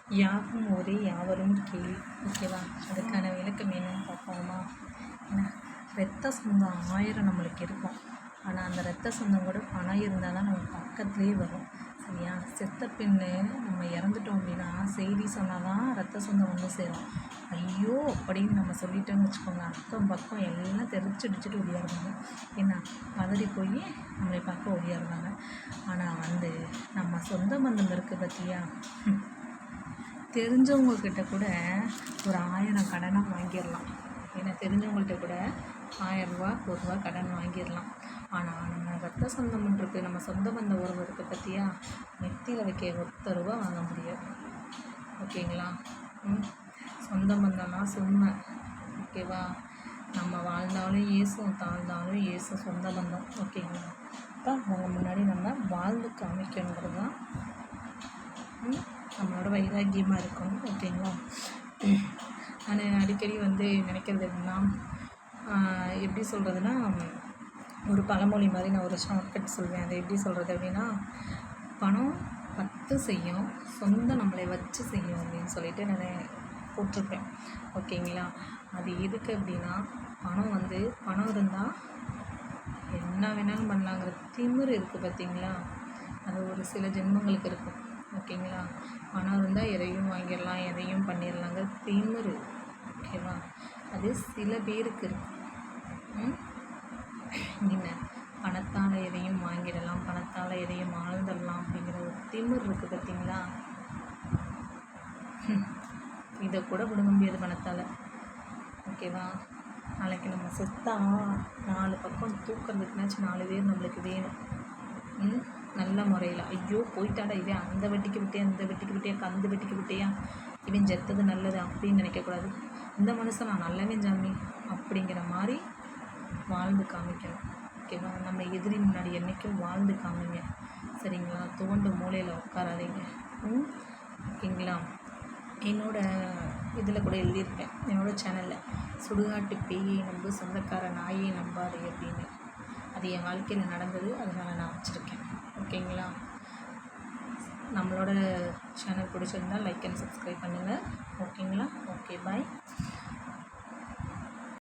யாகும் ஊரே யாவரும் கேள்வி. ஓகேவா? அதுக்கான விளக்கம் என்னன்னு பார்ப்போமா? ஏன்னா ரத்த சொந்தம் 1000 நம்மளுக்கு இருக்கும். ஆனால் அந்த ரத்த சொந்தம் கூட பணம் இருந்தால் தான் நம்ம பக்கத்துலேயே வரும். சரியா? செத்த பின்னு நம்ம இறந்துட்டோம் அப்படின்னா செய்தி சொன்னால் தான் ரத்த சொந்தம் வந்து சேரும். ஐயோ அப்படின்னு நம்ம சொல்லிட்டோன்னு வச்சுக்கோங்க, அக்கம் பக்கம் எல்லாம் தெரிச்சடிச்சுட்டு ஓடியாருவாங்க. ஏன்னா பதறி போய் நம்மளை பார்க்க ஓடியாருவாங்க. ஆனால் வந்து நம்ம சொந்த பந்தம் இருக்குது பார்த்தியா, தெரிஞ்சவங்கக்கிட்ட கூட ஒரு 1000 கடனாக வாங்கிடலாம். ஏன்னா தெரிஞ்சவங்கள்ட்ட கூட 1000 ரூபா 1 ரூபா கடன் வாங்கிடலாம். ஆனால் நம்ம ரத்த சொந்தம் இருக்குது, நம்ம சொந்த பந்த உறவு இருக்குது பார்த்தியா, நெத்தியில் வைக்க 1 ரூபா வாங்க முடியாது. ஓகேங்களா? சொந்த பந்தம்லாம் சும்மா. ஓகேவா? நம்ம வாழ்ந்தாலும் ஏசும், தாழ்ந்தாலும் ஏசும் சொந்த பந்தம். ஓகேங்களா? அப்போ அவங்க முன்னாடி நம்ம வாழ்ந்து காமிக்கணுங்கிறது தான் நம்மளோட வைராக்கியமாக இருக்கணும். ஓகேங்களா? நான் அடிக்கடி வந்து நினைக்கிறது எப்படின்னா, எப்படி சொல்கிறதுனா, ஒரு பழமொழி மாதிரி நான் ஒரு ஷார்ட்கட் சொல்வேன். அதை எப்படி சொல்கிறது அப்படின்னா, பணம் 10 செய்யும், சொந்தம் நம்மளை வச்சு செய்யும் அப்படின்னு சொல்லிட்டு நான் போட்டிருப்பேன். ஓகேங்களா? அது எதுக்கு அப்படின்னா, பணம் இருந்தால் என்ன வேணாலும் பண்ணலாங்கிற திமிரு இருக்குது பார்த்திங்களா, அது ஒரு சில ஜென்மங்களுக்கு இருக்கும். ஓகேங்களா? பணம் இருந்தால் எதையும் வாங்கிடலாம், எதையும் பண்ணிடலாங்கிற திமிரு. ஓகேவா? அது சில பேருக்கு இருக்கும். என்ன, பணத்தால் எதையும் வாங்கிடலாம், பணத்தால் எதையும் ஆழ்ந்துடலாம் அப்படிங்கிற ஒரு திமிர் இருக்குது பார்த்திங்களா, இதை கூட பிடுங்க முடியாது பணத்தால். ஓகேவா? நாளைக்கு நம்ம செத்தா 4 பக்கம் தூக்கிறதுக்குனாச்சும் 4 பேர் நம்மளுக்கு வேணும். நல்ல முறையில், ஐயோ போயிட்டாடா இவன், அந்த வெட்டிக்கு விட்டியா, இந்த வெட்டிக்கு விட்டியா, கந்து வெட்டிக்கு விட்டியா, இவன் செத்தது நல்லது அப்படின்னு நினைக்கக்கூடாது. இந்த மனுஷன் நான் நல்லவன் ஜாமி அப்படிங்கிற மாதிரி வாழ்ந்து காமிக்கணும். ஓகேவா? நம்ம எதிரி முன்னாடி என்றைக்கும் வாழ்ந்து காமிங்க. சரிங்களா? துவண்டு மூலையில் உட்காராதீங்க. ஓகேங்களா? என்னோடய இதில் கூட எழுதியிருப்பேன், என்னோடய சேனலில், சுடுகாட்டு பேயை நம்பு, சொந்தக்கார நாயை நம்பாதே அப்படின்னு. அது என் வாழ்க்கையில் நடந்தது, அதனால் நான் வச்சுருக்கேன். ஓகேங்களா? நம்மளோட சேனல் பிடிச்சிருந்தால் லைக் அண்ட் சப்ஸ்கிரைப் பண்ணுங்கள். ஓகேங்களா? ஓகே, பாய்.